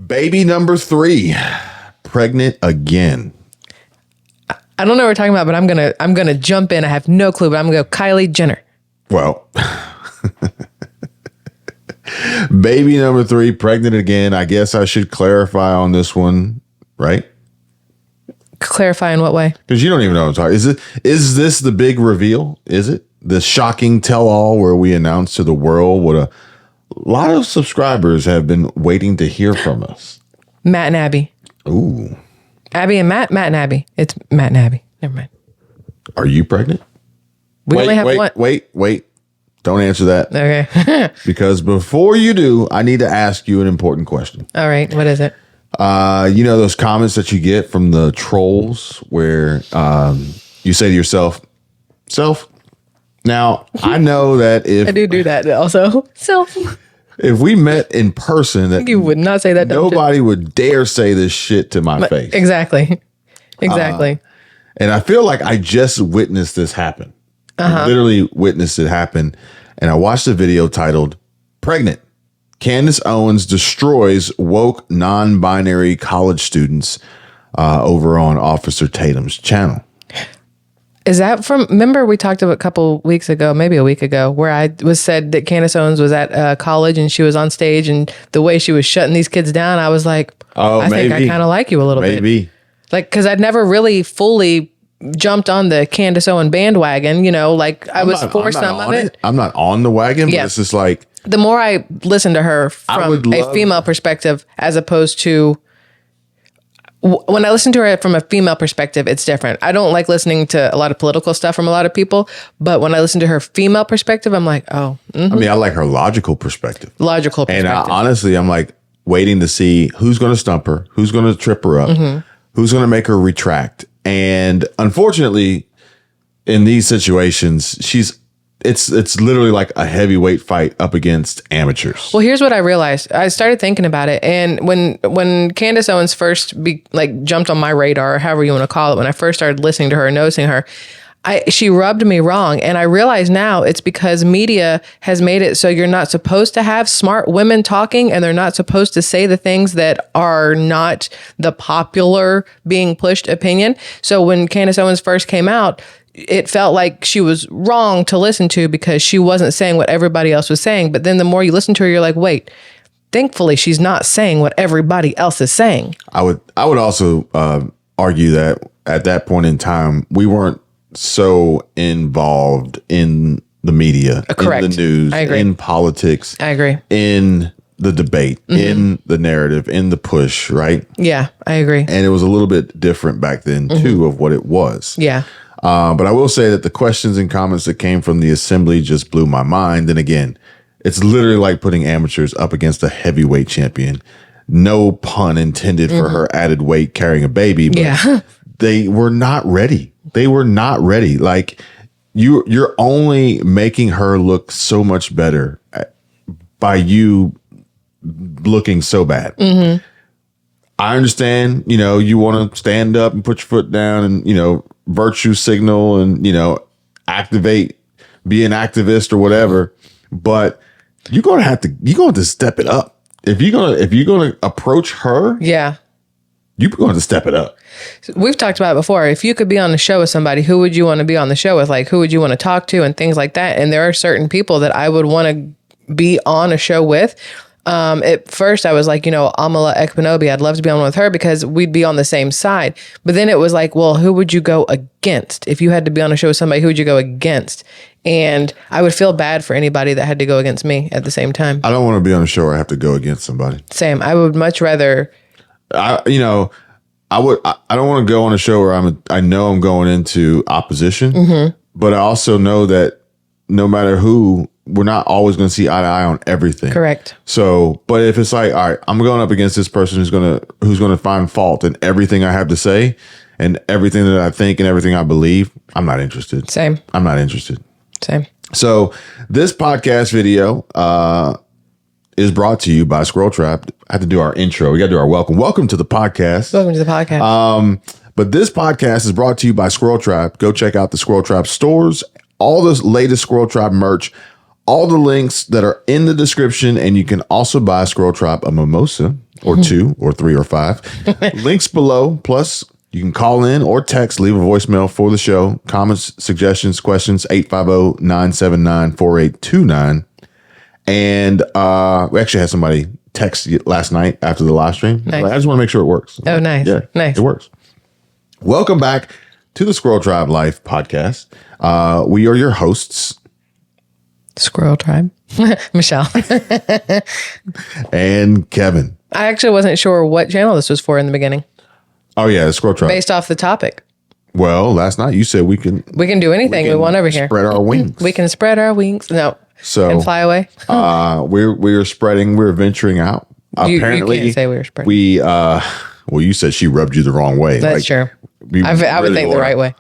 Baby number 3, pregnant again. I don't know what we're talking about, but I'm gonna jump in. I have no clue, but I'm gonna go Kylie Jenner. Well, baby number 3, pregnant again. I guess I should clarify on this one, right? Clarify in what way? Because you don't even know what I'm talking. Is this the big reveal? Is it the shocking tell-all where we announce to the world what a lot of subscribers have been waiting to hear from us? Matt and Abby. Ooh. Abby and Matt and Abby. It's Matt and Abby. Never mind. Are you pregnant? We only have one. Wait. Don't answer that. Okay. Because before you do, I need to ask you an important question. All right. What is it? You know those comments that you get from the trolls where you say to yourself, now I know that if I do that also. if we met in person, that You would not say that. nobody would dare say this shit to my face. Exactly. And I feel like I just witnessed this happen. I literally witnessed it happen. And I watched a video titled "Pregnant. Candace Owens destroys woke non-binary college students" over on Officer Tatum's channel. Is that from, remember we talked about a couple weeks ago, maybe a week ago, where I was said that Candace Owens was at college and she was on stage and the way she was shutting these kids down, I was like, I think I kind of like you a little bit. Maybe. Like, because I'd never really fully jumped on the Candace Owens bandwagon, you know, like I was forced some of it. I'm not on the wagon, but it's just like. The more I listen to her from a female perspective, as opposed to when I listen to her from a female perspective, it's different. I don't like listening to a lot of political stuff from a lot of people, but when I listen to her female perspective, I'm like, oh. Mm-hmm. I mean, I like her logical perspective. And honestly, I'm like waiting to see who's going to stump her, who's going to trip her up, who's going to make her retract. And unfortunately, in these situations, it's literally like a heavyweight fight up against amateurs. Well, here's what I realized. I started thinking about it, and when Candace Owens first jumped on my radar, or however you want to call it, when I first started listening to her and noticing her, she rubbed me wrong. And I realize now it's because media has made it so you're not supposed to have smart women talking, and they're not supposed to say the things that are not the popular being pushed opinion. So when Candace Owens first came out, it felt like she was wrong to listen to because she wasn't saying what everybody else was saying. But then the more you listen to her, you're like, wait, thankfully she's not saying what everybody else is saying. I would also argue that at that point in time, we weren't so involved in the media, Correct. In the news, in politics. I agree. In the debate, in the narrative, in the push, right? Yeah, I agree. And it was a little bit different back then, too, of what it was. Yeah. But I will say that the questions and comments that came from the assembly just blew my mind. And again, it's literally like putting amateurs up against a heavyweight champion. No pun intended for her added weight carrying a baby. But they were not ready. They were not ready. Like you're only making her look so much better by you looking so bad. I understand, you want to stand up and put your foot down and, virtue signal and, activate, be an activist or whatever. But you're going to have to step it up. If you're going to approach her. Yeah. You're going to step it up. We've talked about it before. If you could be on the show with somebody, who would you want to be on the show with? Like, who would you want to talk to and things like that? And there are certain people that I would want to be on a show with. At first I was like, Amala Ekpanobi, I'd love to be on with her because we'd be on the same side. But then it was like, well, who would you go against? If you had to be on a show with somebody, who would you go against? And I would feel bad for anybody that had to go against me at the same time. I don't want to be on a show where I have to go against somebody. Same. I would much rather. I don't want to go on a show where I know I'm going into opposition, but I also know that no matter who, we're not always going to see eye to eye on everything. Correct. So, but if it's like, all right, I'm going up against this person who's going to find fault in everything I have to say and everything that I think and everything I believe, I'm not interested. Same. I'm not interested. Same. So this podcast video is brought to you by SquirrelTribe. I have to do our intro. We got to do our welcome. Welcome to the podcast. Welcome to the podcast. But this podcast is brought to you by SquirrelTribe. Go check out the SquirrelTribe stores. All the latest SquirrelTribe merch all the links that are in the description, and you can also buy SquirrelTribe a mimosa or 2 or 3 or 5. Links below. Plus, you can call in or text, leave a voicemail for the show. Comments, suggestions, questions, 850-979-4829. And we actually had somebody text last night after the live stream. Nice. Like, I just want to make sure it works. Oh, nice. Yeah, nice. It works. Welcome back to the SquirrelTribe Life podcast. We are your hosts. SquirrelTribe. Michelle. And Kevin. I actually wasn't sure what channel this was for in the beginning. Oh, yeah, SquirrelTribe. Based off the topic. Well, last night you said we can do anything we want over here. Spread our wings. We can spread our wings. No. So and fly away. We're spreading. We're venturing out. Apparently, you can't say we were spreading. Well, you said she rubbed you the wrong way. That's true. I would think the right way.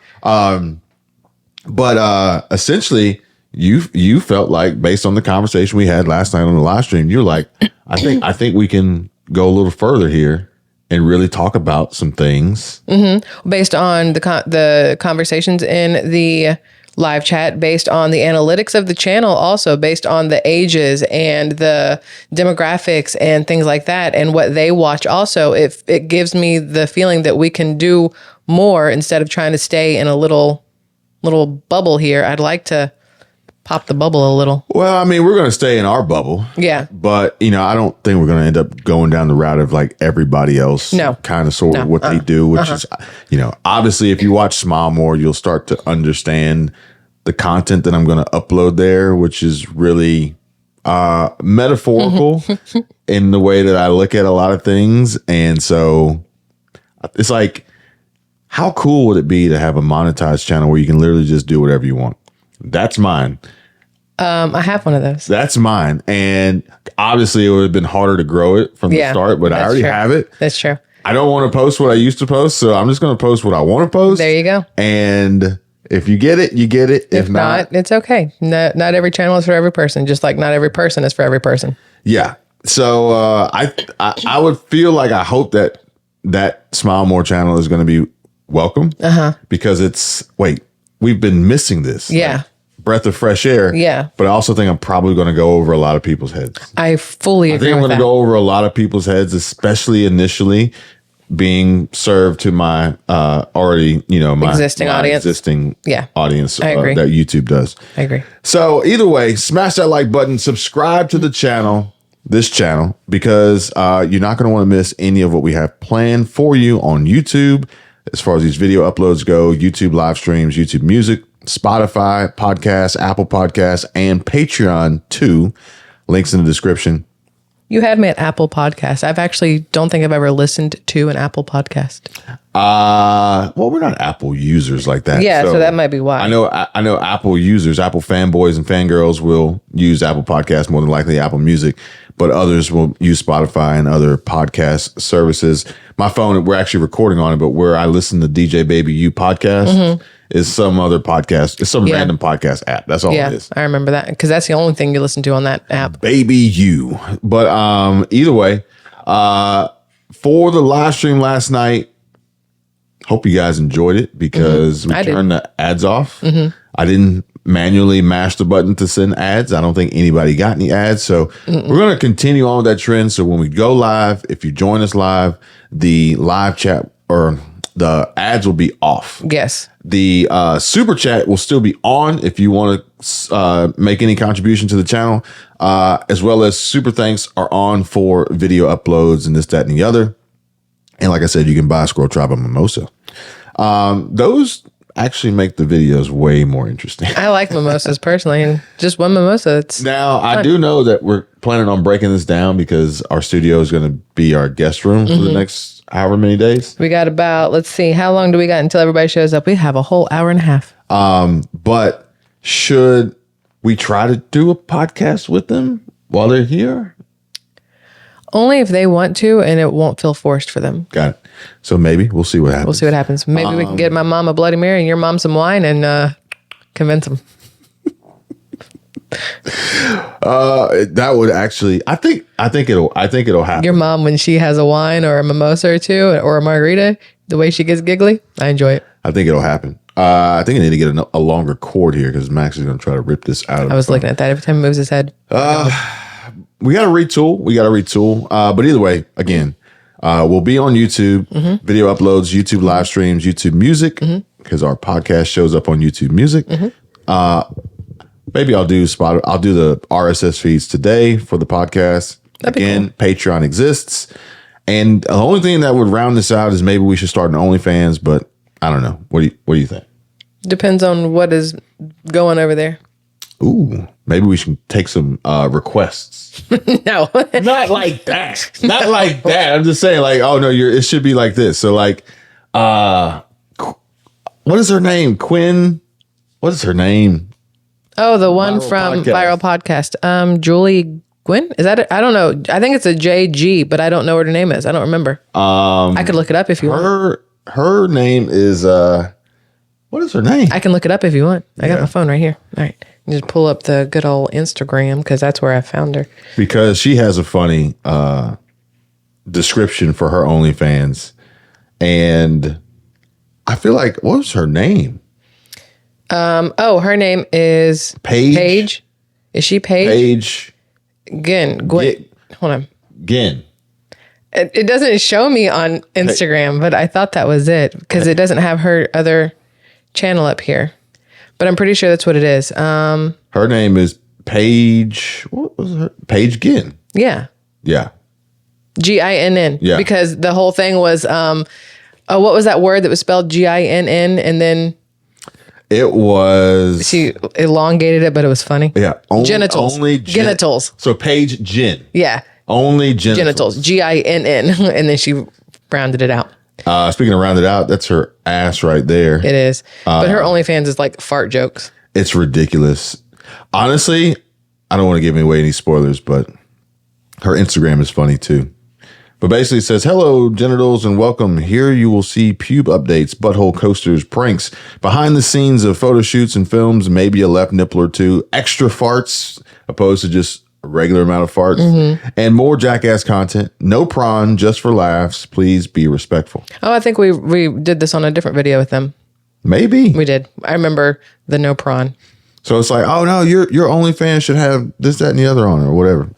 But essentially, you felt like, based on the conversation we had last night on the live stream, you're like, I think we can go a little further here and really talk about some things. Mm-hmm. Based on the conversations in the live chat, based on the analytics of the channel, also based on the ages and the demographics and things like that, and what they watch. Also, if it gives me the feeling that we can do more instead of trying to stay in a little bubble here, I'd like to pop the bubble a little. Well, I mean, we're going to stay in our bubble. Yeah. But, I don't think we're going to end up going down the route of like everybody else. No. Kind of sort of what they do, which is, obviously if you watch Smile More, you'll start to understand the content that I'm going to upload there, which is really metaphorical in the way that I look at a lot of things. And so it's like, how cool would it be to have a monetized channel where you can literally just do whatever you want? That's mine. I have one of those. That's mine. And obviously it would have been harder to grow it from the start, but I already have it. That's true. I don't want to post what I used to post, so I'm just going to post what I want to post. There you go. And if you get it, you get it. If not, it's okay. Not every channel is for every person, just like not every person is for every person. Yeah. So I would feel like, I hope that Smile More channel is going to be welcome. Because we've been missing this. Yeah. Like, breath of fresh air. Yeah. But I also think I'm probably going to go over a lot of people's heads. I fully agree. I think I'm going to go over a lot of people's heads, especially initially being served to my already, my existing audience. Audience I agree. that YouTube does. I agree. So either way, smash that like button, subscribe to the channel, because you're not going to want to miss any of what we have planned for you on YouTube. As far as these video uploads go, YouTube live streams, YouTube Music, Spotify, podcasts, Apple Podcasts, and Patreon too. Links in the description. You had me at Apple Podcasts. I've actually don't think I've ever listened to an Apple podcast. Well, we're not Apple users like that. Yeah, so that might be why. I know Apple users, Apple fanboys and fangirls will use Apple Podcasts, more than likely Apple Music, but others will use Spotify and other podcast services. My phone, we're actually recording on it, but where I listen to DJ Baby You podcast is some other podcast. It's some random podcast app. That's all it is. I remember that because that's the only thing you listen to on that app. Baby You. But either way, for the live stream last night, hope you guys enjoyed it because we turned the ads off. I didn't manually mash the button to send ads. I don't think anybody got any ads. So we're going to continue on with that trend. So when we go live, if you join us live, the live chat or the ads will be off. Yes. The super chat will still be on if you want to make any contribution to the channel, as well as super thanks are on for video uploads and this, that, and the other. And like I said, you can buy SquirrelTribe a mimosa. Those actually make the videos way more interesting. I like mimosas personally, and just one mimosa. It's now fun. I do know that we're planning on breaking this down because our studio is going to be our guest room for the next however many days. We got about, let's see, how long do we got until everybody shows up? We have a whole hour and a half. But should we try to do a podcast with them while they're here? Only if they want to, and it won't feel forced for them. Got it. So maybe we'll see what happens. We'll see what happens. Maybe we can get my mom a Bloody Mary and your mom some wine and convince them. That would actually, I think it'll happen. Your mom, when she has a wine or a mimosa or two or a margarita, the way she gets giggly, I enjoy it. I think it'll happen. I think I need to get a longer cord here because Max is going to try to rip this out of I was looking at that every time he moves his head. We got to retool. But either way, again, we'll be on YouTube, video uploads, YouTube live streams, YouTube music, because our podcast shows up on YouTube music. Maybe I'll do the RSS feeds today for the podcast. Again, cool. Patreon exists. And the only thing that would round this out is maybe we should start an OnlyFans, but I don't know. What do you think? Depends on what is going over there. Ooh, maybe we should take some requests. No, not like that. Not like that. I'm just saying, like, oh no, it should be like this. So, like, what is her name? Quinn. What is her name? Oh, the one from Viral Podcast. Julie Gwynn? Is that it? I don't know. I think it's a JG, but I don't know what her name is. I don't remember. I could look it up if you want. Her name is what is her name? I can look it up if you want. I got my phone right here. All right. You just pull up the good old Instagram because that's where I found her. Because she has a funny description for her OnlyFans. And I feel like, what was her name? Her name is Paige. Is she Paige? Gwen. Hold on. Gwen. It doesn't show me on Instagram, but I thought that was it because it doesn't have her other channel up here. But I'm pretty sure that's what it is. Her name is Paige. What was her? Paige Ginn. Yeah. Yeah. Ginn. Yeah. Because the whole thing was, what was that word that was spelled Ginn and then it was she elongated it, but it was funny. Yeah. Genitals. Genitals. So Paige Ginn. Yeah. Only genitals. Ginn. And then she rounded it out. Speaking of rounded out, that's her ass right there. It is. But her OnlyFans is like fart jokes. It's ridiculous. Honestly, I don't want to give away any spoilers, but her Instagram is funny too. But basically it says, hello, genitals, and welcome. Here you will see pube updates, butthole coasters, pranks, behind the scenes of photo shoots and films, maybe a left nipple or two, extra farts, opposed to just a regular amount of farts, and more jackass content. No prawn, just for laughs. Please be respectful. Oh, I think we did this on a different video with them. Maybe. We did. I remember the no prawn. So it's like, oh no, your OnlyFans should have this, that, and the other on it or whatever.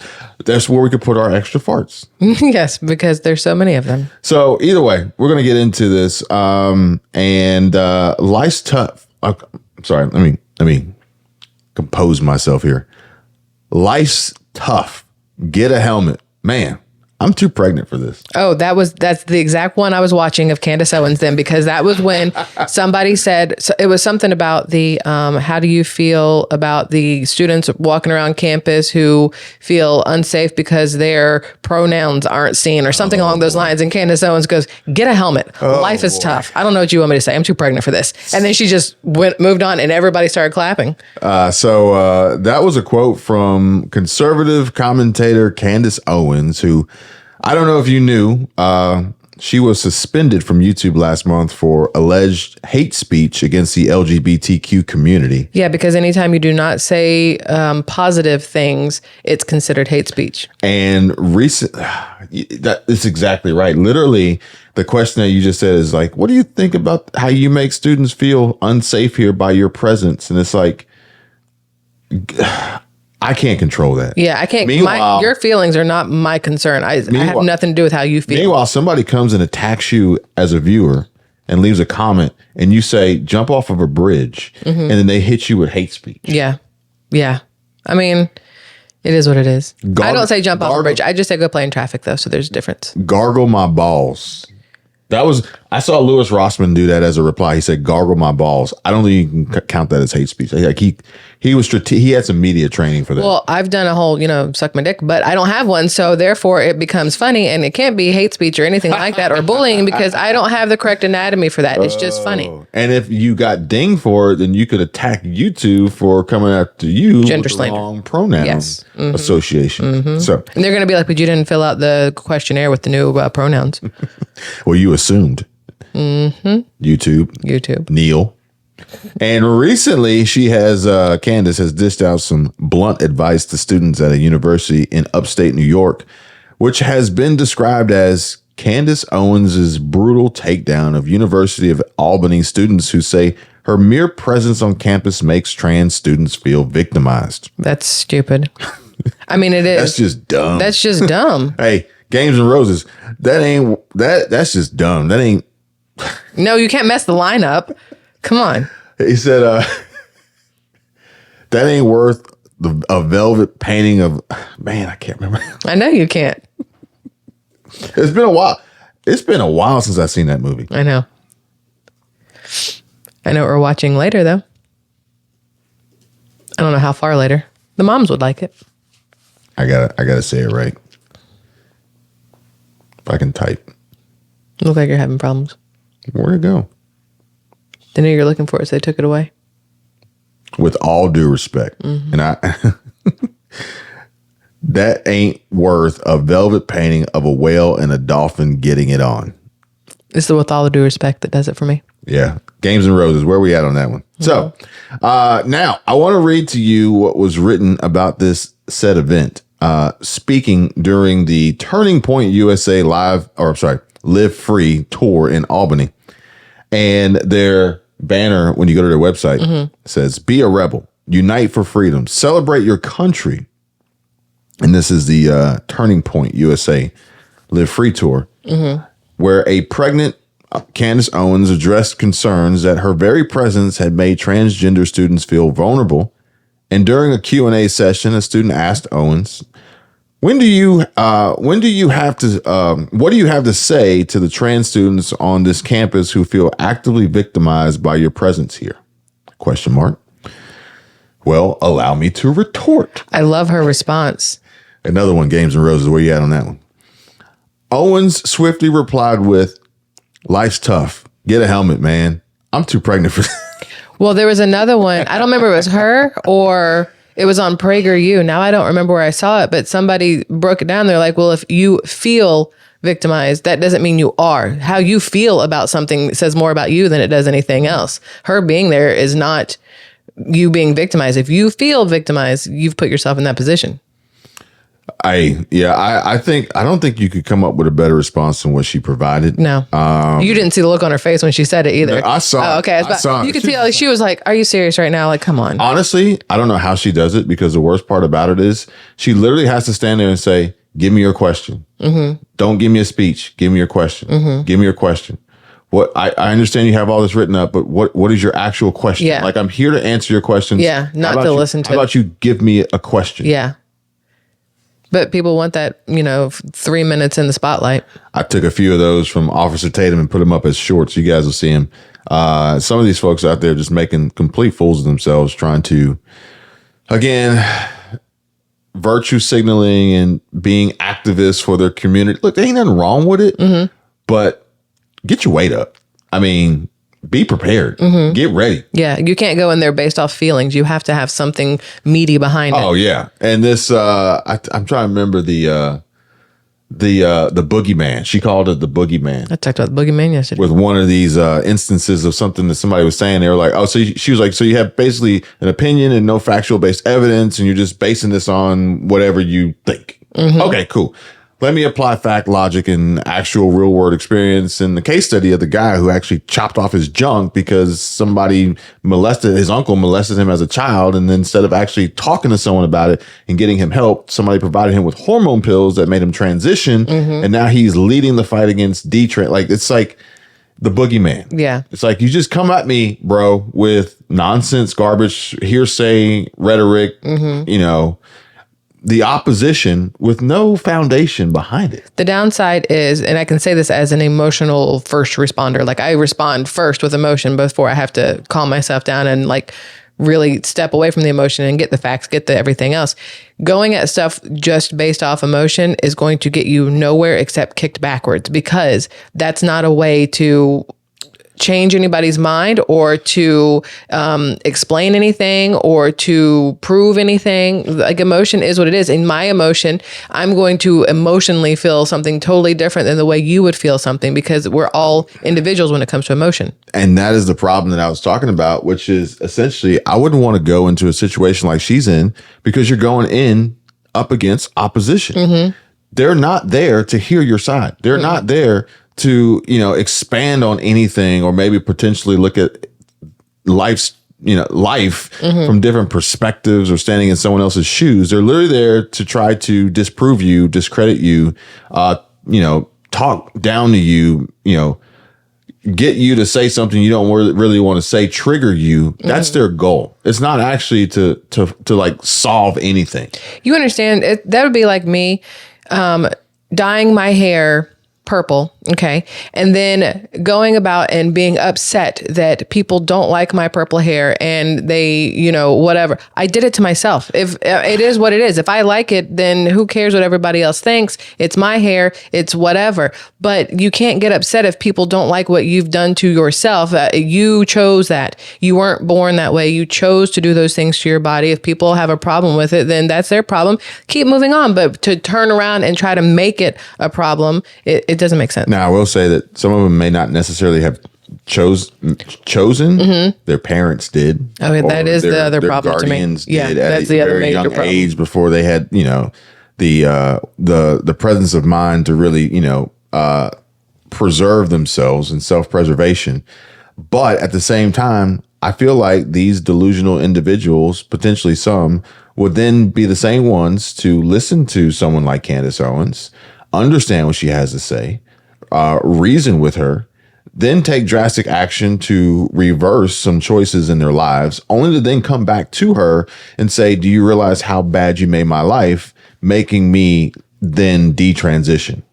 That's where we could put our extra farts. Yes, because there's so many of them. So either way, we're gonna get into this. Life's tough. Sorry, let me compose myself here. Life's tough. Get a helmet, man. I'm too pregnant for this. Oh, that's the exact one I was watching of Candace Owens then, because that was when somebody said, so it was something about the, how do you feel about the students walking around campus who feel unsafe because their pronouns aren't seen or something along those lines. And Candace Owens goes, get a helmet. Life is tough. I don't know what you want me to say. I'm too pregnant for this. And then she just moved on and everybody started clapping. So that was a quote from conservative commentator Candace Owens, who, I don't know if you knew, she was suspended from YouTube last month for alleged hate speech against the LGBTQ community. Yeah, because anytime you do not say positive things, it's considered hate speech. And that is exactly right. Literally, the question that you just said is like, what do you think about how you make students feel unsafe here by your presence? And it's like, I can't control that. Yeah, I can't. Your feelings are not my concern. I have nothing to do with how you feel. Meanwhile, somebody comes and attacks you as a viewer and leaves a comment, and you say, jump off of a bridge, and then they hit you with hate speech. Yeah. Yeah. I mean, it is what it is. I don't say jump off a bridge. I just say go play in traffic, though, so there's a difference. Gargle my balls. I saw Louis Rossman do that as a reply. He said, gargle my balls. I don't think you can count that as hate speech. Like he had some media training for that. Well, I've done a whole, suck my dick, but I don't have one. So therefore it becomes funny, and it can't be hate speech or anything like that or bullying because I don't have the correct anatomy for that. It's just funny. And if you got dinged for it, then you could attack YouTube for coming after you Gender with slander. The wrong pronoun association. So, and they're going to be like, but you didn't fill out the questionnaire with the new pronouns. Well, you assumed. YouTube. Neil. And recently, Candace has dished out some blunt advice to students at a university in upstate New York, which has been described as Candace Owens' brutal takedown of University of Albany students who say Her mere presence on campus makes trans students feel victimized. That's stupid. I mean, it is. That's just dumb. That's just dumb. Hey, Games and Roses. That's just dumb. That ain't. No, you can't mess the line up. Come on. He said, that ain't worth a velvet painting of, man, I can't remember. I know you can't. It's been a while. It's been a while since I've seen that movie. I know. I know what we're watching later, though. I don't know how far later. The moms would like it. I gotta say it right. If I can type. Look like you're having problems. Where'd it go? They knew you're looking for it, so they took it away. With all due respect. And that ain't worth a velvet painting of a whale and a dolphin getting it on. This is with all the due respect that does it for me. Yeah. Games and Roses. Where are we at on that one? So now I want to read to you what was written about this said event. Speaking during the Turning Point USA Live Free tour in Albany. And their banner, when you go to their website, says, "Be a rebel, unite for freedom, celebrate your country." And this is the Turning Point USA Live Free tour, where a pregnant Candace Owens addressed concerns that her very presence had made transgender students feel vulnerable. And during a Q&A session, a student asked Owens, what do you have to say to the trans students on this campus who feel actively victimized by your presence here? ? Well, allow me to retort. I love her response. Another one, Games and Roses. Where you at on that one? Owens swiftly replied with, "Life's tough. Get a helmet, man. I'm too pregnant for that." Well, there was another one. I don't remember if it was her or it was on PragerU. Now I don't remember where I saw it, but somebody broke it down. They're like, well, if you feel victimized, that doesn't mean you are. How you feel about something says more about you than it does anything else. Her being there is not you being victimized. If you feel victimized, you've put yourself in that position. I don't think you could come up with a better response than what she provided. No, you didn't see the look on her face when she said it either. I saw. Oh, okay, I saw. You could tell she was like, "Are you serious right now? Like, come on." Honestly, I don't know how she does it, because the worst part about it is she literally has to stand there and say, "Give me your question. Don't give me a speech. Give me your question. Give me your question." What I understand you have all this written up, but what is your actual question? Yeah. Like, I'm here to answer your questions. Yeah, not to listen to. How about you give me a question? Yeah. But people want that, 3 minutes in the spotlight. I took a few of those from Officer Tatum and put them up as shorts. You guys will see them. Some of these folks out there just making complete fools of themselves, trying to, again, virtue signaling and being activists for their community. Look, there ain't nothing wrong with it, but get your weight up. I mean, be prepared. Get ready. Yeah, you can't go in there based off feelings. You have to have something meaty behind it. Oh yeah, and this I'm trying to remember the boogeyman. She called it the boogeyman. I talked about the boogeyman yesterday. With one of these instances of something that somebody was saying. They were like, "Oh, so she was like, so you have basically an opinion and no factual based evidence, and you're just basing this on whatever you think." Okay, cool. Let me apply fact, logic, and actual real world experience in the case study of the guy who actually chopped off his junk because somebody his uncle molested him as a child. And then instead of actually talking to someone about it and getting him help, somebody provided him with hormone pills that made him transition. And now he's leading the fight against D-Trans. Like, it's like the boogeyman. Yeah. It's like, you just come at me, bro, with nonsense, garbage, hearsay, rhetoric, the opposition with no foundation behind it. The downside is, and I can say this as an emotional first responder, like I respond first with emotion before I have to calm myself down and like really step away from the emotion and get the facts, get the everything else. Going at stuff just based off emotion is going to get you nowhere except kicked backwards, because that's not a way to change anybody's mind or to explain anything or to prove anything. Like, emotion is what it is. In my emotion, I'm going to emotionally feel something totally different than the way you would feel something, because we're all individuals when it comes to emotion. And that is the problem that I was talking about, which is essentially, I wouldn't want to go into a situation like she's in, because you're going in up against opposition. They're not there to hear your side. They're not there to, expand on anything or maybe potentially look at life from different perspectives or standing in someone else's shoes. They're literally there to try to disprove you, discredit you, talk down to you, get you to say something you don't really want to say, trigger you. That's their goal. It's not actually to like solve anything. You understand? That would be like me dyeing my hair purple, okay, and then going about and being upset that people don't like my purple hair and they, whatever. I did it to myself. If it is what it is, if I like it, then who cares what everybody else thinks? It's my hair, it's whatever. But you can't get upset if people don't like what you've done to yourself. You chose that. You weren't born that way. You chose to do those things to your body. If people have a problem with it, then that's their problem. Keep moving on. But to turn around and try to make it a problem, it doesn't make sense. Now, I will say that some of them may not necessarily have chosen. Their parents did. Oh, yeah, that is the other problem to me. Yeah, that's the other major problem. Age before they had, the presence of mind to really, preserve themselves and self-preservation. But at the same time, I feel like these delusional individuals, potentially some, would then be the same ones to listen to someone like Candace Owens, understand what she has to say, reason with her, then take drastic action to reverse some choices in their lives, only to then come back to her and say, do you realize how bad you made my life, making me then detransition?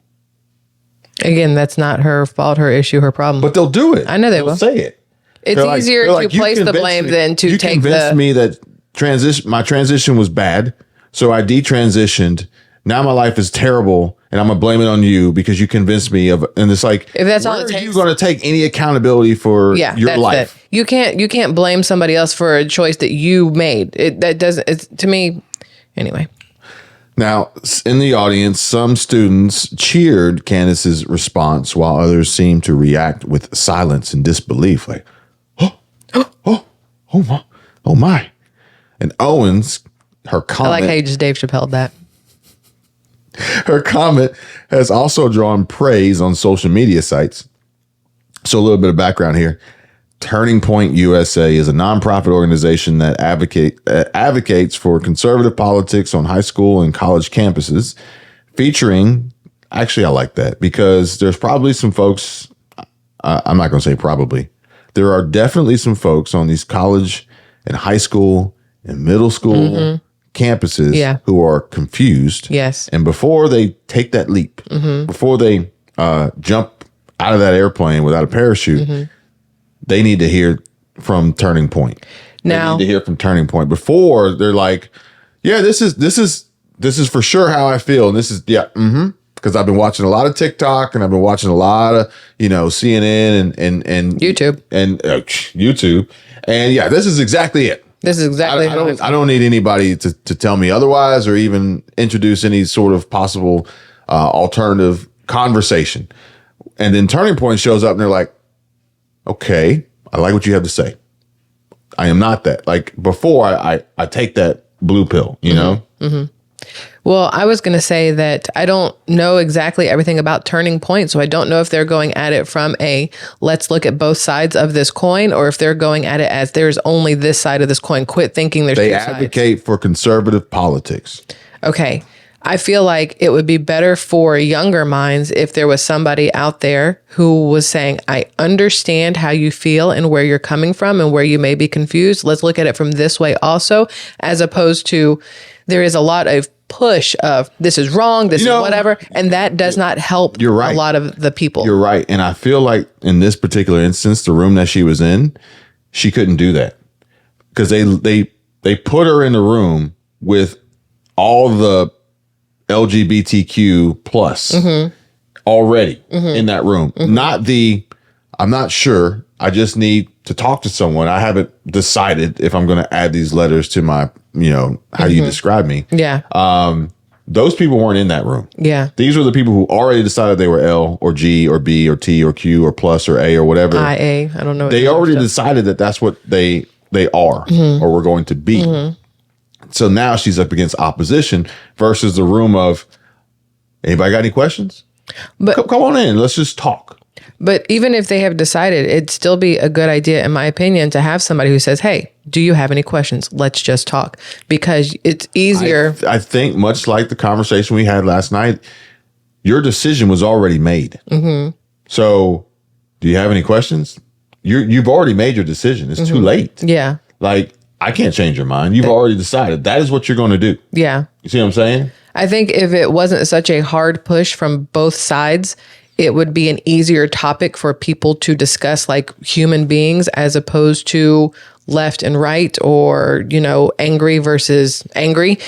Again, that's not her fault, her issue, her problem. But they'll do it. I know they'll will say it. It's easier to place the blame than to take the... You convinced me that my transition was bad, so I detransitioned. Now my life is terrible, and I'm gonna blame it on you because you convinced me of. And it's like, if that's all it takes, are you going to take any accountability for your life? You can't blame somebody else for a choice that you made. That doesn't. It's, to me, anyway. Now, in the audience, some students cheered Candace's response, while others seemed to react with silence and disbelief, like, oh my. And Owens, her comment. I like how you just Dave Chappelled that. Her comment has also drawn praise on social media sites. So a little bit of background here. Turning Point USA is a nonprofit organization that advocates for conservative politics on high school and college campuses, featuring, actually, I like that because there's probably some folks, I'm not going to say probably, there are definitely some folks on these college and high school and middle school campuses who are confused. Yes. And before they take that leap, before they jump out of that airplane without a parachute, they need to hear from Turning Point. Now, they need to hear from Turning Point before they're like, yeah, this is for sure how I feel. And this is, because I've been watching a lot of TikTok and I've been watching a lot of, CNN and YouTube YouTube. And yeah, this is exactly it. This is exactly I don't need anybody to tell me otherwise or even introduce any sort of possible alternative conversation. And then Turning Point shows up and they're like, okay, I like what you have to say. I am not that. Like before I take that blue pill, you know? Well, I was going to say that I don't know exactly everything about Turning Point, so I don't know if they're going at it from let's look at both sides of this coin, or if they're going at it as there's only this side of this coin. Quit thinking there's two sides. They advocate for conservative politics. Okay. I feel like it would be better for younger minds if there was somebody out there who was saying, I understand how you feel and where you're coming from and where you may be confused. Let's look at it from this way also, as opposed to there is a lot of push of this is wrong, this is whatever. And that does not help a lot of the people. You're right. And I feel like in this particular instance, the room that she was in, she couldn't do that because they put her in the room with all the LGBTQ plus already in that room. Not I'm not sure. I just need to talk to someone. I haven't decided if I'm going to add these letters to my, how you describe me. Yeah. Those people weren't in that room. Yeah. These were the people who already decided they were L or G or B or T or Q or plus or A or whatever. IA. I don't know. They already decided that that's what they are or were going to be. So now she's up against opposition versus the room of, anybody got any questions? But come on in. Let's just talk. But even if they have decided, it'd still be a good idea, in my opinion, to have somebody who says, hey, do you have any questions? Let's just talk, because it's easier. I think much like the conversation we had last night, your decision was already made. Mm-hmm. So do you have any questions? You've already made your decision. It's too late. Yeah. Like, I can't change your mind. You've already decided. That is what you're going to do. Yeah. You see what I'm saying? I think if it wasn't such a hard push from both sides, it would be an easier topic for people to discuss, like human beings, as opposed to left and right, or, angry versus angry,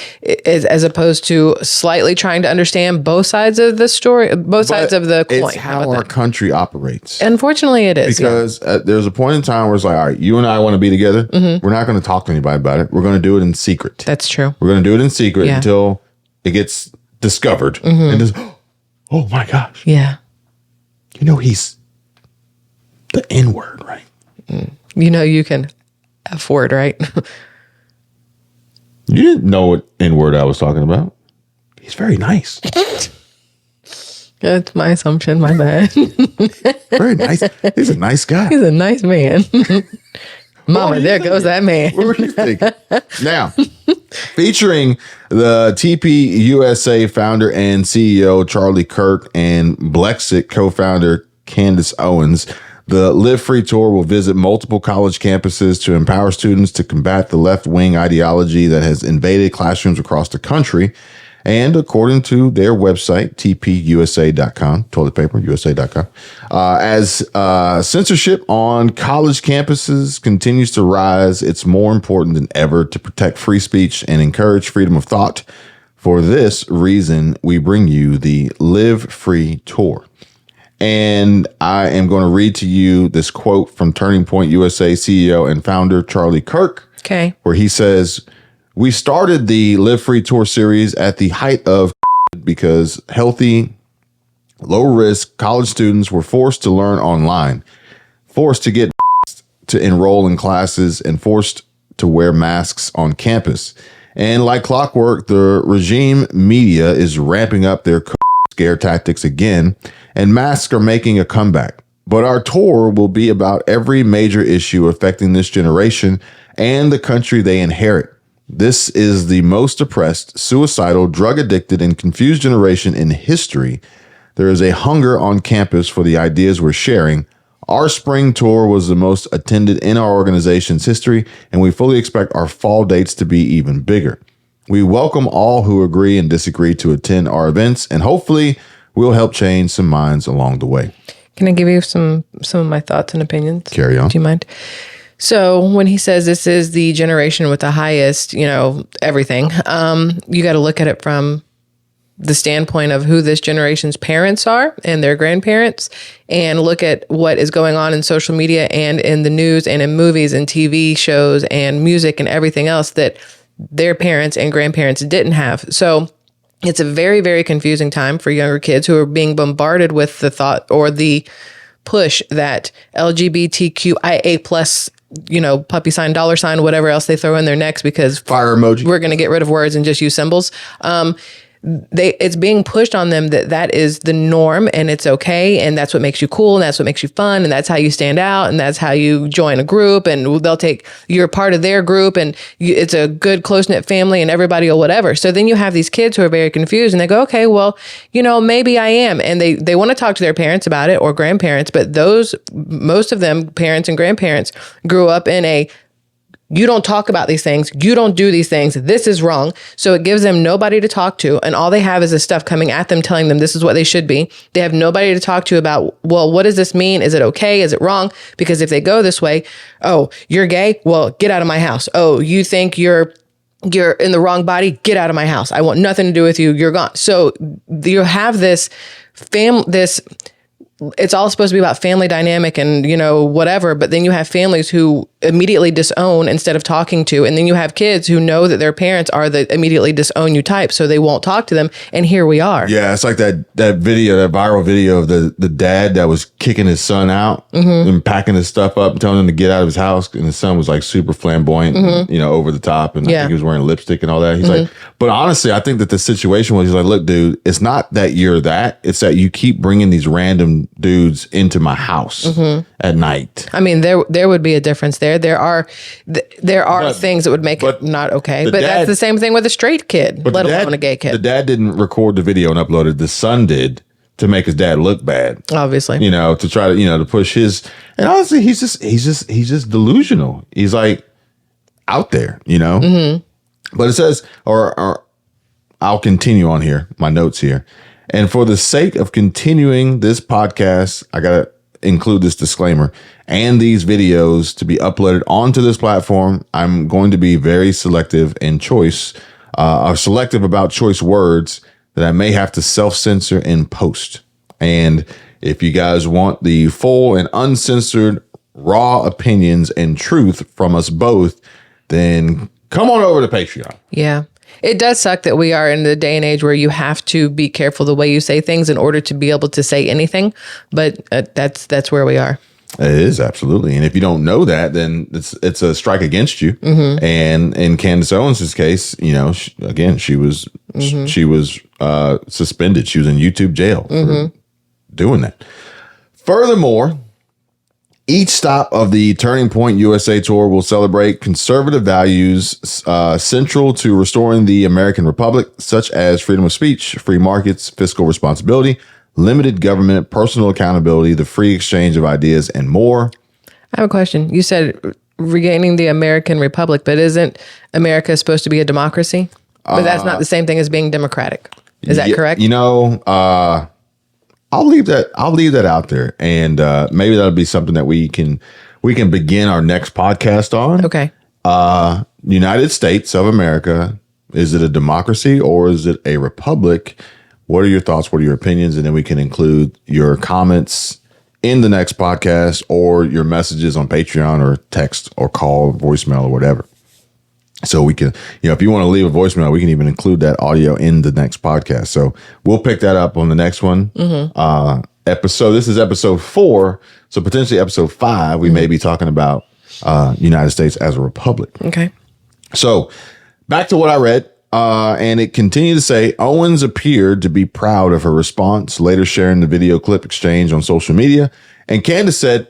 as opposed to slightly trying to understand both sides of the story, both sides of the coin. It's how our country operates. Unfortunately, it is. Because there's a point in time where it's like, all right, you and I want to be together. Mm-hmm. We're not going to talk to anybody about it. We're going to do it in secret. That's true. We're going to do it in secret until it gets discovered. Mm-hmm. And just, oh my gosh. Yeah. He's the N-word, right? You can F word, right? You didn't know what N-word I was talking about. He's very nice. That's my assumption. My bad. Very nice. He's a nice guy. He's a nice man. Mama, there goes that man. What were you thinking? Now, featuring the TP USA founder and CEO Charlie Kirk and Blexit co-founder Candace Owens, the Live Free Tour will visit multiple college campuses to empower students to combat the left-wing ideology that has invaded classrooms across the country. And according to their website, tpusa.com, toiletpaperusa.com, as censorship on college campuses continues to rise, it's more important than ever to protect free speech and encourage freedom of thought. For this reason, we bring you the Live Free Tour. And I am going to read to you this quote from Turning Point USA CEO and founder Charlie Kirk, where he says, "We started the Live Free Tour series at the height of because healthy, low-risk college students were forced to learn online, forced to get to enroll in classes, and forced to wear masks on campus. And like clockwork, the regime media is ramping up their scare tactics again, and masks are making a comeback. But our tour will be about every major issue affecting this generation and the country they inherit. This is the most oppressed, suicidal, drug-addicted, and confused generation in history. There is a hunger on campus for the ideas we're sharing. Our spring tour was the most attended in our organization's history, and we fully expect our fall dates to be even bigger. We welcome all who agree and disagree to attend our events, and hopefully we'll help change some minds along the way." Can I give you some of my thoughts and opinions? Carry on. Do you mind? So when he says this is the generation with the highest, everything, you got to look at it from the standpoint of who this generation's parents are and their grandparents, and look at what is going on in social media and in the news and in movies and TV shows and music and everything else that their parents and grandparents didn't have. So it's a very, very confusing time for younger kids who are being bombarded with the thought or the push that LGBTQIA plus, puppy sign, dollar sign, whatever else they throw in their necks, because fire emoji, we're going to get rid of words and just use symbols. It's being pushed on them that is the norm, and it's okay, and that's what makes you cool, and that's what makes you fun, and that's how you stand out, and that's how you join a group, and they'll take you're part of their group, and it's a good close-knit family, and everybody will whatever. So then you have these kids who are very confused, and they go, okay, well, maybe I am, and they want to talk to their parents about it or grandparents, but most of them, parents and grandparents, grew up in a you don't talk about these things. You don't do these things. This is wrong. So it gives them nobody to talk to. And all they have is this stuff coming at them, telling them this is what they should be. They have nobody to talk to about, well, what does this mean? Is it okay? Is it wrong? Because if they go this way, oh, you're gay? Well, get out of my house. Oh, you think you're in the wrong body? Get out of my house. I want nothing to do with you. You're gone. So you have this it's all supposed to be about family dynamic and, whatever. But then you have families who immediately disown instead of talking to. And then you have kids who know that their parents are the immediately disown you type, so they won't talk to them. And here we are. Yeah, it's like that video, that viral video of the dad that was kicking his son out and packing his stuff up and telling him to get out of his house. And his son was like super flamboyant, and, over the top. And I think he was wearing lipstick and all that. He's like, but honestly, I think that the situation was, he's like, look, dude, it's not that you're that. It's that you keep bringing these random dudes into my house at night. I mean, there would be a difference there. There are things that would make it not okay. But that's the same thing with a straight kid, let alone a gay kid. The dad didn't record the video and upload it. The son did, to make his dad look bad. Obviously. To try to, to push his, and honestly, he's just delusional. He's like out there, But it says, or I'll continue on here, my notes here. And for the sake of continuing this podcast, I got to include this disclaimer, and these videos to be uploaded onto this platform, I'm going to be very selective in choice, selective about choice words that I may have to self-censor in post. And if you guys want the full and uncensored raw opinions and truth from us both, then come on over to Patreon. Yeah. It does suck that we are in the day and age where you have to be careful the way you say things in order to be able to say anything. But that's where we are. It is, absolutely. And if you don't know that, then it's a strike against you. And in Candace Owens' case, she was suspended. She was in YouTube jail for doing that. Furthermore, each stop of the Turning Point USA tour will celebrate conservative values central to restoring the American Republic, such as freedom of speech, free markets, fiscal responsibility, limited government, personal accountability, the free exchange of ideas, and more. I have a question. You said regaining the American Republic, but isn't America supposed to be a democracy? But that's not the same thing as being democratic. Is that correct? I'll leave that out there, and maybe that'll be something that we can begin our next podcast on. Okay. United States of America, is it a democracy or is it a republic? What are your thoughts? What are your opinions? And then we can include your comments in the next podcast, or your messages on Patreon, or text or call, voicemail, or whatever. So we can, if you want to leave a voicemail, we can even include that audio in the next podcast. So we'll pick that up on the next one. Episode. This is episode 4. So potentially episode 5, we may be talking about United States as a republic. Okay. So back to what I read. And it continued to say, Owens appeared to be proud of her response, later sharing the video clip exchange on social media. And Candace said,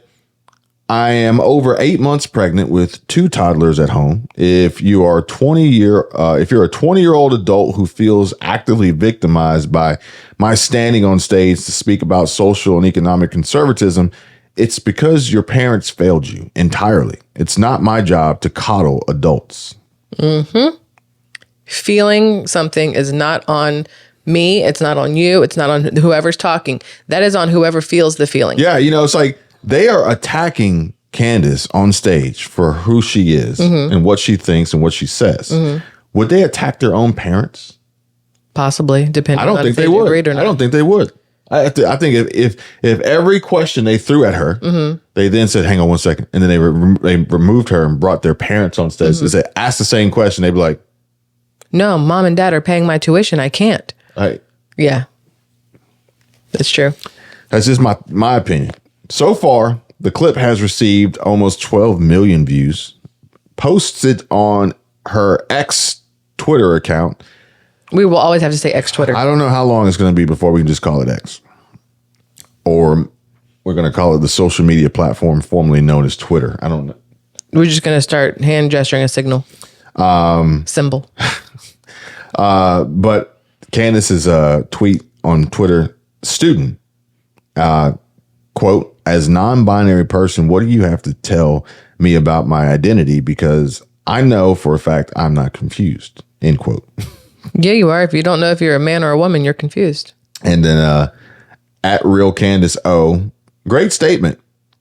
I am over 8 months pregnant with 2 toddlers at home. If you're a 20-year-old adult who feels actively victimized by my standing on stage to speak about social and economic conservatism, it's because your parents failed you entirely. It's not my job to coddle adults. Feeling something is not on me. It's not on you. It's not on whoever's talking. That is on whoever feels the feeling. Yeah, it's like they are attacking Candace on stage for who she is and what she thinks and what she says. Would they attack their own parents? Possibly, depending on if they would. I don't think they would. I think if every question they threw at her, they then said, hang on one second. And then they removed her and brought their parents on stage. They said, ask the same question. They'd be like, no, mom and dad are paying my tuition. I can't. Yeah, that's true. That's just my opinion. So far, the clip has received almost 12 million views, posted on her ex Twitter account. We will always have to say X Twitter. I don't know how long it's going to be before we can just call it X. Or we're going to call it the social media platform formerly known as Twitter. I don't know. We're just going to start hand gesturing a signal. Symbol. But Candace's tweet on Twitter, student, quote, as non-binary person, what do you have to tell me about my identity? Because I know for a fact I'm not confused, end quote. Yeah, you are. If you don't know if you're a man or a woman, you're confused. And then at Real Candace O, great statement.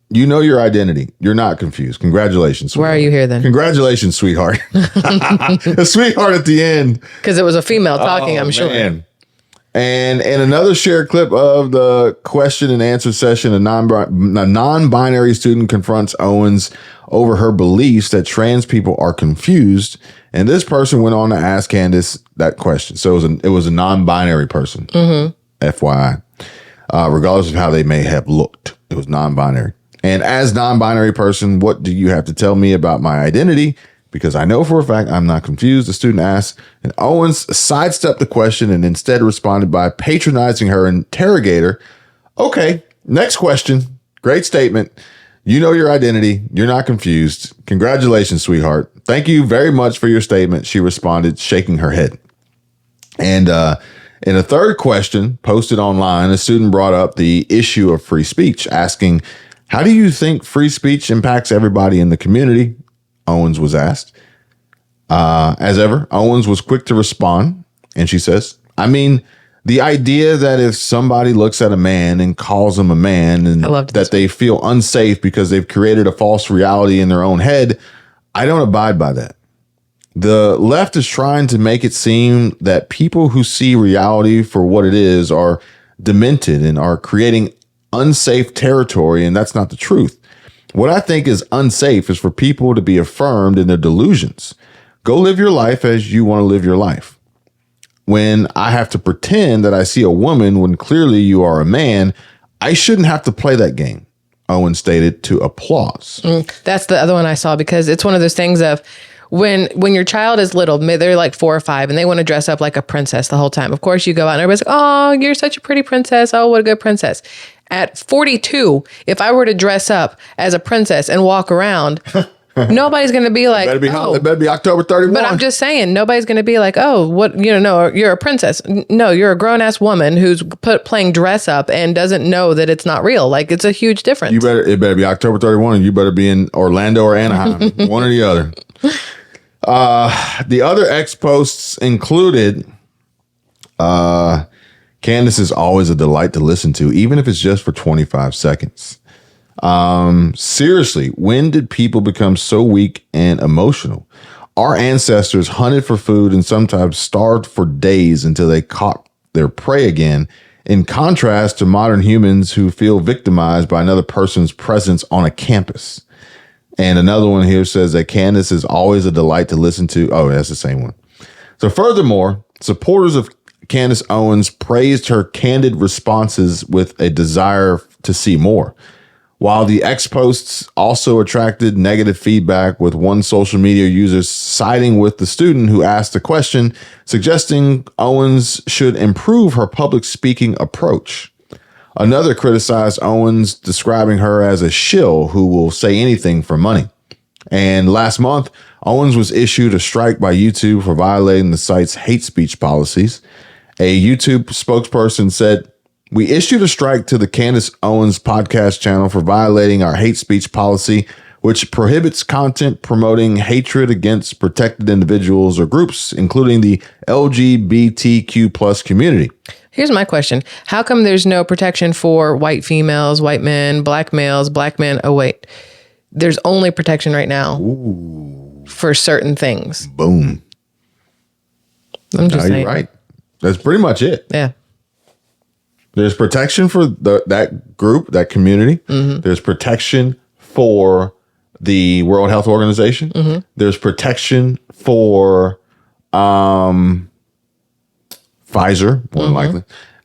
You know your identity. You're not confused. Congratulations, sweetheart. Why are you here then? Congratulations, sweetheart. A sweetheart at the end. Because it was a female talking, I'm sure. And in another shared clip of the question and answer session, a non-binary student confronts Owens over her beliefs that trans people are confused. And this person went on to ask Candace that question. So it was a non-binary person, FYI, regardless of how they may have looked. It was non-binary. And as non-binary person, what do you have to tell me about my identity? Because I know for a fact I'm not confused, the student asked. And Owens sidestepped the question and instead responded by patronizing her interrogator. Okay, next question. Great statement. You know your identity. You're not confused. Congratulations, sweetheart. Thank you very much for your statement, she responded, shaking her head. And in a third question posted online, a student brought up the issue of free speech, asking, how do you think free speech impacts everybody in the community? Owens was asked. As ever, Owens was quick to respond, and she says, I mean, the idea that if somebody looks at a man and calls him a man and that they feel unsafe because they've created a false reality in their own head, I don't abide by that. The left is trying to make it seem that people who see reality for what it is are demented and are creating unsafe territory, and that's not the truth. What I think is unsafe is for people to be affirmed in their delusions. Go live your life as you want to live your life. When I have to pretend that I see a woman when clearly you are a man, I shouldn't have to play that game, Owen stated to applause. That's the other one I saw, because it's one of those things of when your child is little, they're like 4 or 5 and they want to dress up like a princess the whole time. Of course, you go out and everybody's like, oh, you're such a pretty princess. Oh, what a good princess. At 42, if I were to dress up as a princess and walk around, nobody's going to be like, it better be October 31. But I'm just saying, nobody's going to be like, oh, what, no, you're a princess. No, you're a grown ass woman who's playing dress up and doesn't know that it's not real. Like, it's a huge difference. It better be October 31 and you better be in Orlando or Anaheim, one or the other. The other X posts included, Candace is always a delight to listen to, even if it's just for 25 seconds. Seriously, when did people become so weak and emotional? Our ancestors hunted for food and sometimes starved for days until they caught their prey again, in contrast to modern humans who feel victimized by another person's presence on a campus. And another one here says that Candace is always a delight to listen to. Oh, that's the same one. So furthermore, supporters of Candace Owens praised her candid responses with a desire to see more. While the X posts also attracted negative feedback, with one social media user siding with the student who asked the question, suggesting Owens should improve her public speaking approach. Another criticized Owens, describing her as a shill who will say anything for money. And last month, Owens was issued a strike by YouTube for violating the site's hate speech policies. A YouTube spokesperson said, "We issued a strike to the Candace Owens podcast channel for violating our hate speech policy, which prohibits content promoting hatred against protected individuals or groups, including the LGBTQ plus community." Here's my question. How come there's no protection for white females, white men, black males, black men? Oh, wait. There's only protection right now for certain things. Boom. I'm just saying. You're right. That's pretty much it. Yeah. There's protection for that group, that community. Mm-hmm. There's protection for the World Health Organization. Mm-hmm. There's protection for Pfizer, more than likely.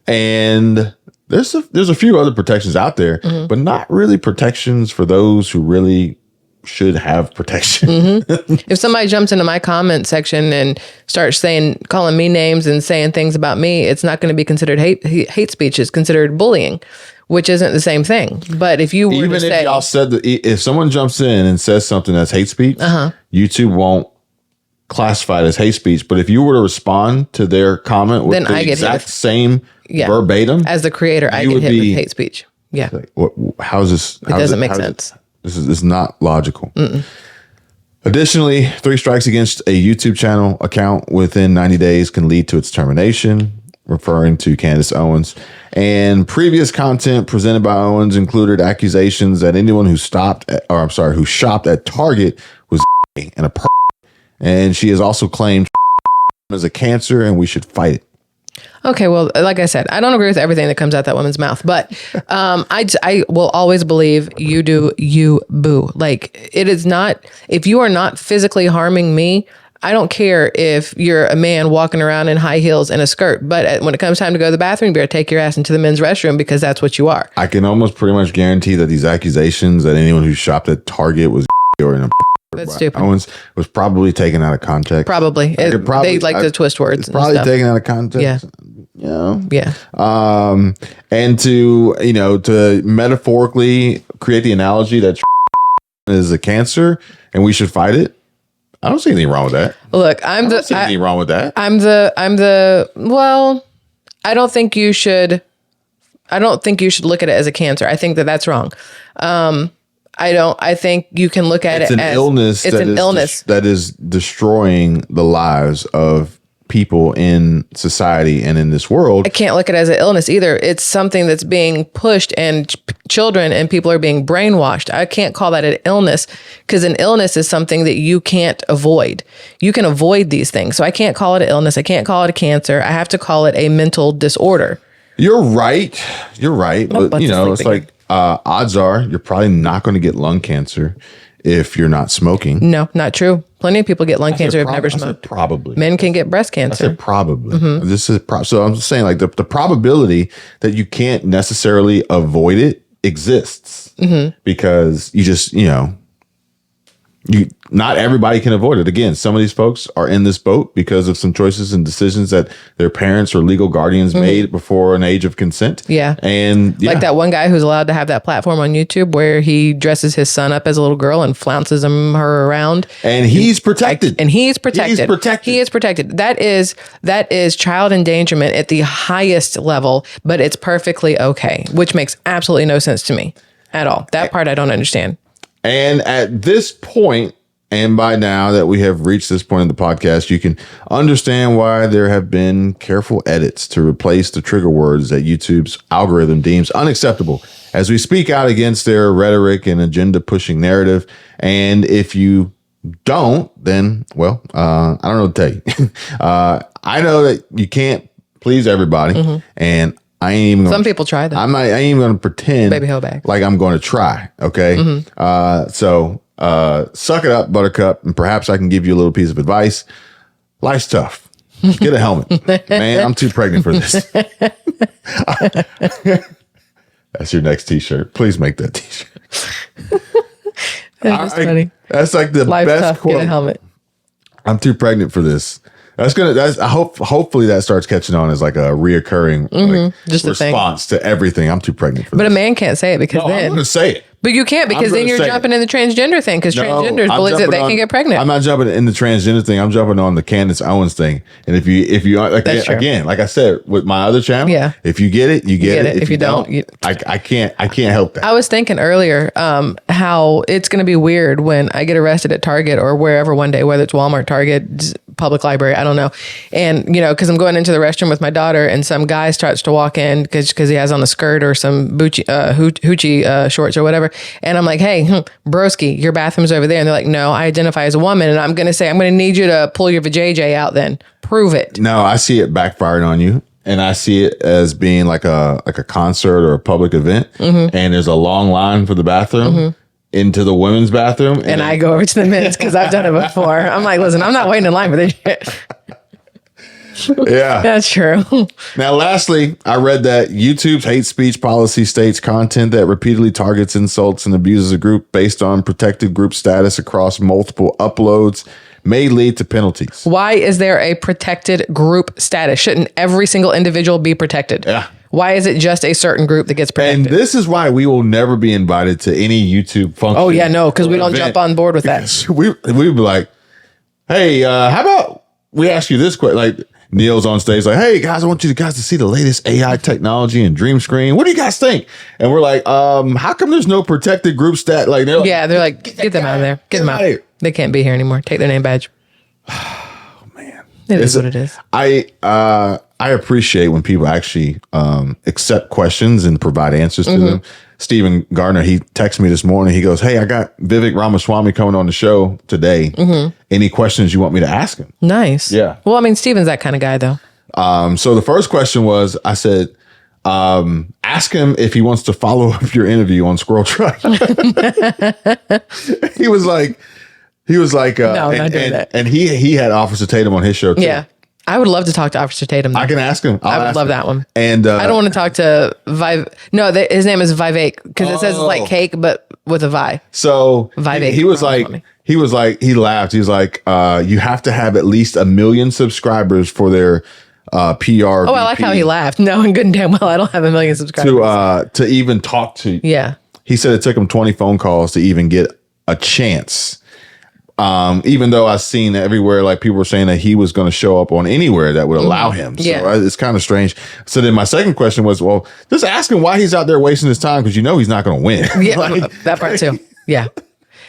And there's a few other protections out there, but not really protections for those who really should have protection. If somebody jumps into my comment section and starts calling me names and saying things about me, it's not going to be considered hate speech. It's considered bullying, which isn't the same thing. But if you were even to say, if y'all said that, if someone jumps in and says something that's hate speech, YouTube won't classify it as hate speech. But if you were to respond to their comment with the exact same verbatim, as the creator, I get hit with hate speech. Yeah. Like, how is this? It doesn't make sense. This is not logical. Additionally, 3 strikes against a YouTube channel account within 90 days can lead to its termination, referring to Candace Owens. And previous content presented by Owens included accusations that anyone who shopped at Target was and a and she has also claimed as a cancer and we should fight it. Okay, well, like I said, I don't agree with everything that comes out that woman's mouth, but I will always believe you do you, boo. Like, it is not, if you are not physically harming me, I don't care if you're a man walking around in high heels and a skirt, but when it comes time to go to the bathroom, you better take your ass into the men's restroom because that's what you are. I can almost pretty much guarantee that these accusations that anyone who shopped at Target was or in a That's stupid. was probably taken out of context. Probably. They like to twist words. It's probably taken out of context. Yeah. You know? Yeah. And to metaphorically create the analogy that is a cancer and we should fight it. I don't see anything wrong with that. Look, I don't see anything wrong with that. Well, I don't think you should look at it as a cancer. I think that that's wrong. I think you can look at it as an illness that is destroying the lives of people in society and in this world. I can't look at it as an illness either. It's something that's being pushed and children and people are being brainwashed. I can't call that an illness because an illness is something that you can't avoid. You can avoid these things. So I can't call it an illness. I can't call it a cancer. I have to call it a mental disorder. You're right. But it's like odds are you're probably not going to get lung cancer if you're not smoking. No, not true. Plenty of people get lung cancer who've never smoked. Probably. Men can get breast cancer. I said probably. Mm-hmm. So I'm just saying, like, the probability that you can't necessarily avoid it exists because you just, not everybody can avoid it. Again, some of these folks are in this boat because of some choices and decisions that their parents or legal guardians made before an age of consent. Yeah. And like that one guy who's allowed to have that platform on YouTube where he dresses his son up as a little girl and flounces her around. And he's protected. He is protected. That is child endangerment at the highest level, but it's perfectly okay, which makes absolutely no sense to me at all. That part I don't understand. And at this point, and by now that we have reached this point in the podcast, you can understand why there have been careful edits to replace the trigger words that YouTube's algorithm deems unacceptable as we speak out against their rhetoric and agenda pushing narrative. And if you don't, then, well, I don't know what to tell you. I know that you can't please everybody. And I ain't even gonna, some people try that. I ain't even going to pretend baby hoe bag like I'm going to try. Okay. So suck it up, Buttercup, and perhaps I can give you a little piece of advice. Life's tough. Get a helmet. Man, I'm too pregnant for this. That's your next t-shirt. Please make that t-shirt. That's funny. That's like the Life's best tough, quote. Get a helmet. I'm too pregnant for this. Hopefully that starts catching on as like a reoccurring just response to everything. I'm too pregnant for this. But a man can't say it because I'm then going to say it. But you can't because then you're jumping in the transgender thing because transgenders believe that they can get pregnant. I'm not jumping in the transgender thing. I'm jumping on the Candace Owens thing. And if you like, again, like I said with my other channel, if you get it, you get it. If you don't, I can't help that. I was thinking earlier how it's going to be weird when I get arrested at Target or wherever one day, whether it's Walmart, Target, public library, I don't know. And because I'm going into the restroom with my daughter and some guy starts to walk in because he has on a skirt or some hoochie shorts or whatever. And I'm like, hey, broski, your bathroom's over there. And they're like, no, I identify as a woman. And I'm going to say, I'm going to need you to pull your vajayjay out then. Prove it. No, I see it backfiring on you. And I see it as being like a concert or a public event. And there's a long line for the bathroom. Into the women's bathroom. And I go over to the men's because I've done it before. I'm like, listen, I'm not waiting in line for this shit. Yeah. That's true. Now, lastly, I read that YouTube's hate speech policy states content that repeatedly targets, insults, and abuses a group based on protected group status across multiple uploads may lead to penalties. Why is there a protected group status? Shouldn't every single individual be protected? Yeah. Why is it just a certain group that gets protected? And this is why we will never be invited to any YouTube function. Oh, yeah, no, because we don't jump on board with that. We'd be like, hey, how about we ask you this question? Like, Neil's on stage like, hey, guys, I want you guys to see the latest AI technology and Dream Screen. What do you guys think? And we're like, how come there's no protected group stat? Like, they're like, get them out of there. Get them out. They can't be here anymore. Take their name badge. Oh, man. It is what it is. I appreciate when people actually accept questions and provide answers to them. Stephen Gardner, he texted me this morning. He goes, hey, I got Vivek Ramaswamy coming on the show today. Any questions you want me to ask him? Nice. Yeah. Well, I mean, Steven's that kind of guy, though. So the first question was, I said, ask him if he wants to follow up your interview on Squirrel Tribe. he was like, No, not doing that. And he had Officer Tatum on his show too. Yeah. I would love to talk to Officer Tatum. I can ask him. I would love that one. And I don't want to talk to his name is Vivek because it says it's like cake, but with a Vi. So Vivek, he was like, he laughed. He was like, you have to have at least 1 million subscribers for their PR. Oh, I like how he laughed. No, and good and damn well, I don't have 1 million subscribers. To even talk to. Yeah. He said it took him 20 phone calls to even get a chance. Even though I've seen everywhere, like people were saying that he was going to show up on anywhere that would allow him. So it's kind of strange. So then my second question was, well, just ask him why he's out there wasting his time because he's not going to win. Yeah, that part too. Yeah.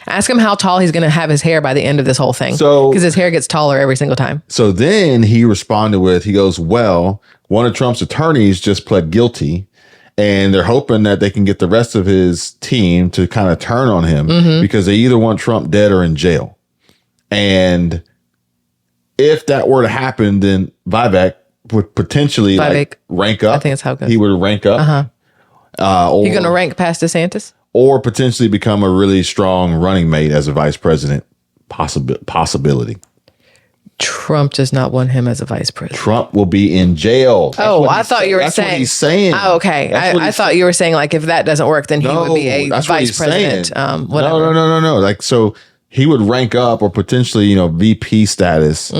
Ask him how tall he's going to have his hair by the end of this whole thing. So, because his hair gets taller every single time. So then he responded with, he goes, well, one of Trump's attorneys just pled guilty. And they're hoping that they can get the rest of his team to kind of turn on him because they either want Trump dead or in jail. And if that were to happen, then Vivek would potentially rank up. I think that's how it goes. He would rank up. You're going to rank past DeSantis? Or potentially become a really strong running mate as a vice president possibility. Trump does not want him as a vice president. Trump will be in jail. I thought you were saying. That's what he's saying. Oh, okay. I thought you were saying like if that doesn't work, then he would be a vice president. Whatever. No. Like, so he would rank up or potentially, VP status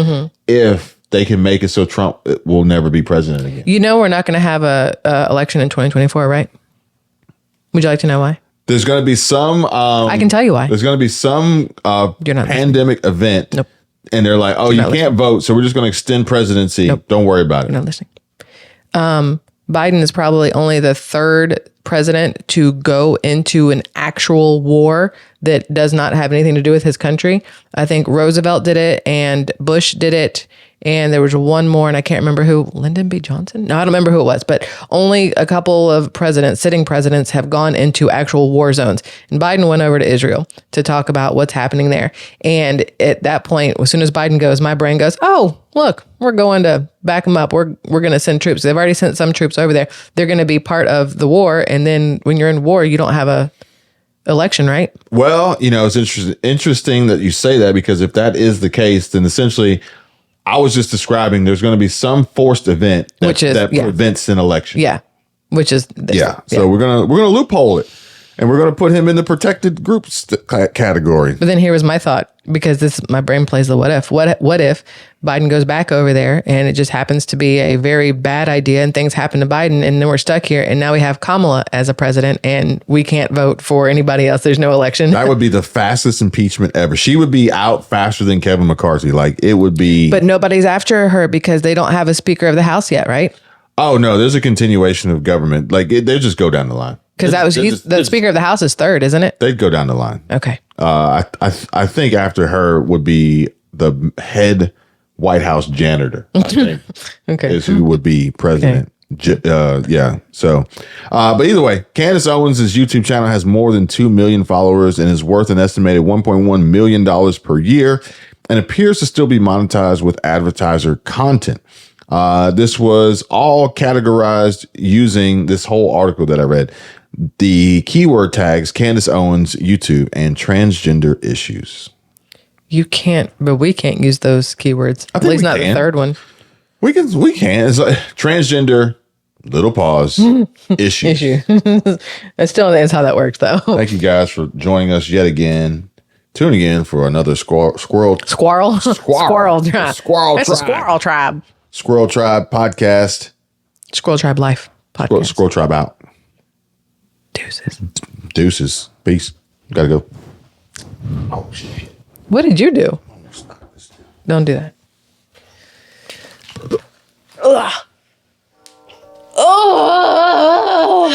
if they can make it so Trump will never be president again. We're not going to have a election in 2024, right? Would you like to know why? There's going to be some. I can tell you why. There's going to be some pandemic event. Nope. And they're like, you can't vote, so we're just going to extend presidency. Nope. Don't worry about it. You're not listening. Biden is probably only the third president to go into an actual war that does not have anything to do with his country. I think Roosevelt did it and Bush did it. And there was one more, and I can't remember who, Lyndon B. Johnson? No, I don't remember who it was, but only a couple of sitting presidents have gone into actual war zones. And Biden went over to Israel to talk about what's happening there. And at that point, as soon as Biden goes, my brain goes, oh, look, we're going to back them up. We're going to send troops. They've already sent some troops over there. They're going to be part of the war. And then when you're in war, you don't have a election, right? Well, it's interesting that you say that, because if that is the case, then essentially I was just describing there's going to be some forced event that prevents an election. Yeah. Which is this. Yeah. So we're going to loophole it, and we're going to put him in the protected groups category. But then here was my thought, because my brain plays the what if. What if Biden goes back over there and it just happens to be a very bad idea and things happen to Biden and then we're stuck here and now we have Kamala as a president and we can't vote for anybody else. There's no election. That would be the fastest impeachment ever. She would be out faster than Kevin McCarthy. Like, it would be. But nobody's after her because they don't have a Speaker of the House yet, right? Oh, no, there's a continuation of government. Like, they just go down the line. Because the Speaker of the House is third, isn't it? They'd go down the line. Okay. I think after her would be the head White House janitor, I think, okay, is who would be president. Okay. Yeah. So, but either way, Candace Owens' YouTube channel has more than 2 million followers and is worth an estimated $1.1 million per year and appears to still be monetized with advertiser content. This was all categorized using this whole article that I read. The keyword tags Candace Owens, YouTube, and transgender issues. You can't, but we can't use those keywords. At least not the third one. We can. It's like transgender, little pause, issues. That still is how that works, though. Thank you guys for joining us yet again. Tuning in for another Squirrel Tribe. That's a Squirrel Tribe. Squirrel Tribe podcast. Squirrel Tribe Life podcast. Squirrel Tribe out. Deuces. Peace. Gotta go. Oh, shit. What did you do? Don't do that. Ugh. Oh.